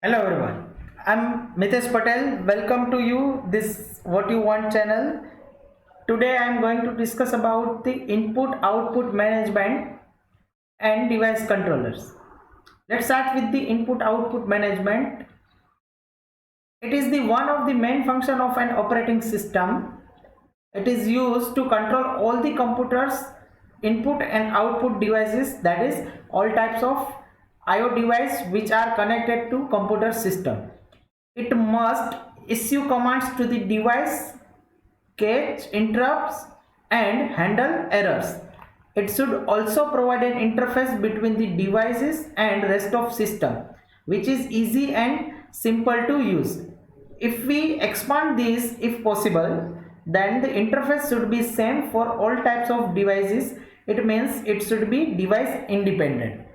Hello everyone, I'm Mitesh Patel. Welcome to you this What You Want channel. Today I'm going to discuss about the input output management and device controllers. Let's start with the input output management. It is the one of the main function of an operating system. It is used to control all the computers input and output devices, that is all types of IO device which are connected to computer system. It must issue commands to the device, catch interrupts and handle errors. It should also provide an interface between the devices and rest of system, which is easy and simple to use. If we expand this if possible, then the interface should be same for all types of devices. It means it should be device independent.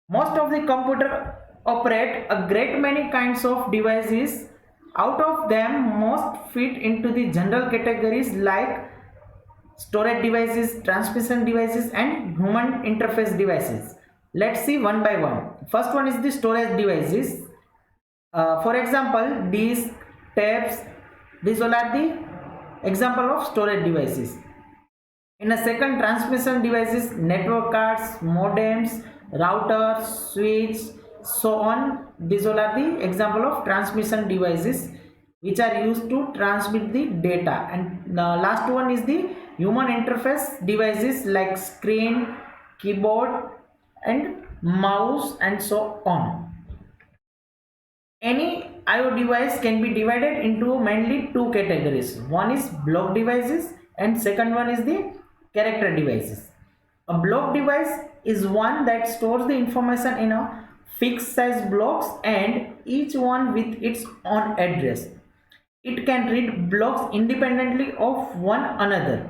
Most of the computer operate a great many kinds of devices. Out of them, most fit into the general categories like storage devices, transmission devices and human interface devices. Let's see one by one. First one is the storage devices. For example, disk, tapes, these all are the example of storage devices. In a second, transmission devices, network cards, modems, routers, switch, so on. These all are the example of transmission devices which are used to transmit the data. And the last one is the human interface devices like screen, keyboard and mouse and so on. Any IO device can be divided into mainly two categories. One is block devices and second one is the character devices. A block device is one that stores the information in a fixed size blocks and each one with its own address. It can read blocks independently of one another.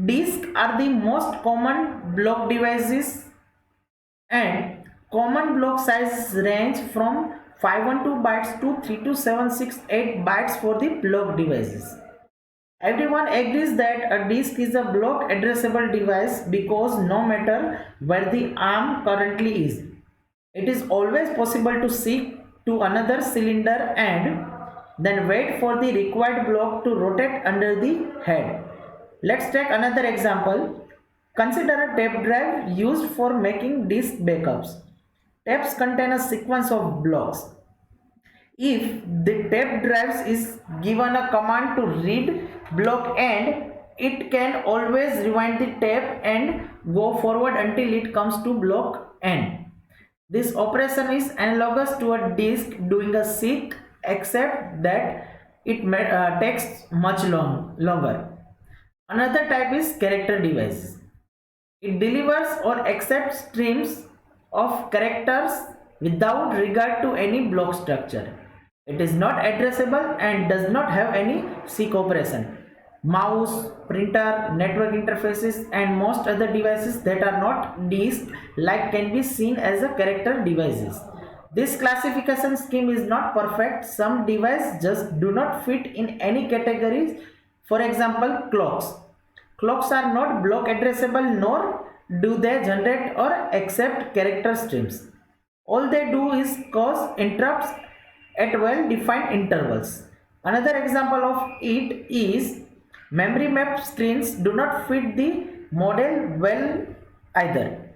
Disks are the most common block devices and common block size range from 512 bytes to 32768 bytes for the block devices. Everyone agrees that a disk is a block addressable device because no matter where the arm currently is, it is always possible to seek to another cylinder and then wait for the required block to rotate under the head. Let's take another example. Consider a tape drive used for making disk backups. Tapes contain a sequence of blocks. If the tape drive is given a command to read block end, it can always rewind the tape and go forward until it comes to block end. This operation is analogous to a disk doing a seek, except that it takes much longer. Another type is character device. It delivers or accepts streams of characters without regard to any block structure. It is not addressable and does not have any seek operation. Mouse, printer, network interfaces and most other devices that are not disk like can be seen as a character devices. This classification scheme is not perfect. Some devices just do not fit in any categories. For example, clocks. Clocks are not block addressable nor do they generate or accept character streams. All they do is cause interrupts at well defined intervals. Another example of it is memory map screens do not fit the model well either.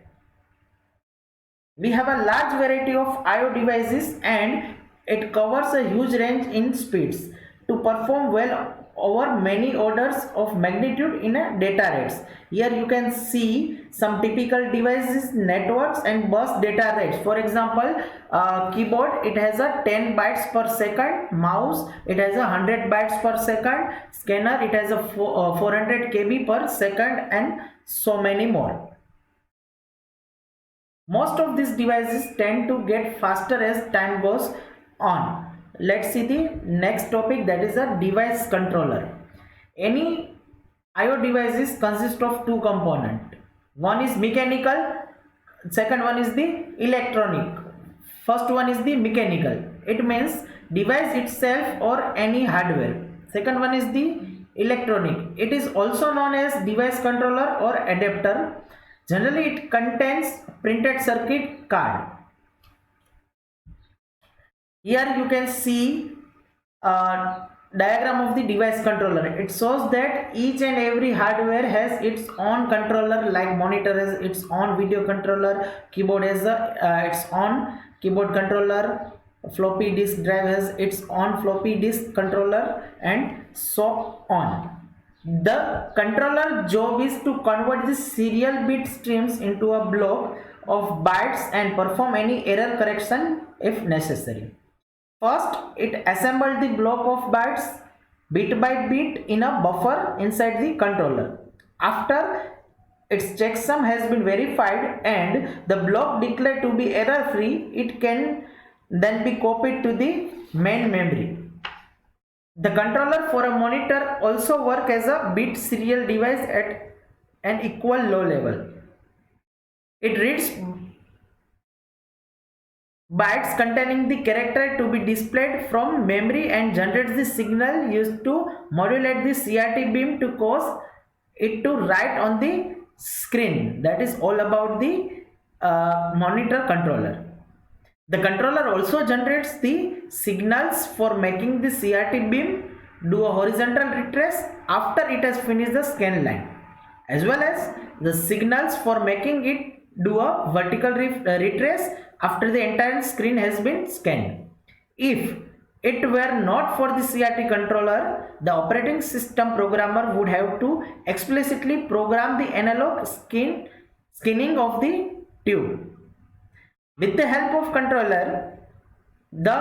We have a large variety of IO devices and it covers a huge range in speeds to perform well over many orders of magnitude in a data rates. Here you can see some typical devices, networks and bus data rates. For example, keyboard, it has a 10 bytes per second, mouse it has a 100 bytes per second, scanner it has a 400 kb per second and so many more. Most of these devices tend to get faster as time goes on. Let's see the next topic, that is a device controller. Any IO devices consist of two components. One is mechanical, second one is the electronic. First one is the mechanical. It means device itself or any hardware. Second one is the electronic. It is also known as device controller or adapter. Generally, it contains printed circuit card. Here you can see a diagram of the device controller. It shows that each and every hardware has its own controller, like monitor has its own video controller, keyboard has its own keyboard controller, floppy disk drive has its own floppy disk controller, and so on. The controller job is to convert the serial bit streams into a block of bytes and perform any error correction if necessary. First, it assembled the block of bytes bit by bit in a buffer inside the controller. After its checksum has been verified and the block declared to be error free, it can then be copied to the main memory. The controller for a monitor also works as a bit serial device at an equal low level. It reads bytes containing the character to be displayed from memory and generates the signal used to modulate the CRT beam to cause it to write on the screen. That is all about the monitor controller. The controller also generates the signals for making the CRT beam do a horizontal retrace after it has finished the scan line, as well as the signals for making it do a vertical retrace after the entire screen has been scanned. If it were not for the CRT controller, the operating system programmer would have to explicitly program the analog skinning of the tube. With the help of controller, the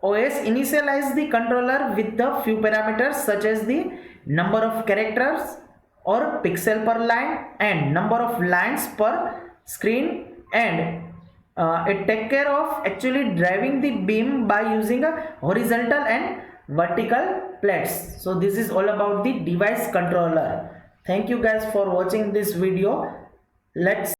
OS initializes the controller with the few parameters such as the number of characters or pixel per line and number of lines per screen, and it take care of actually driving the beam by using a horizontal and vertical plates. So this is all about the device controller. Thank you guys for watching this video. Let's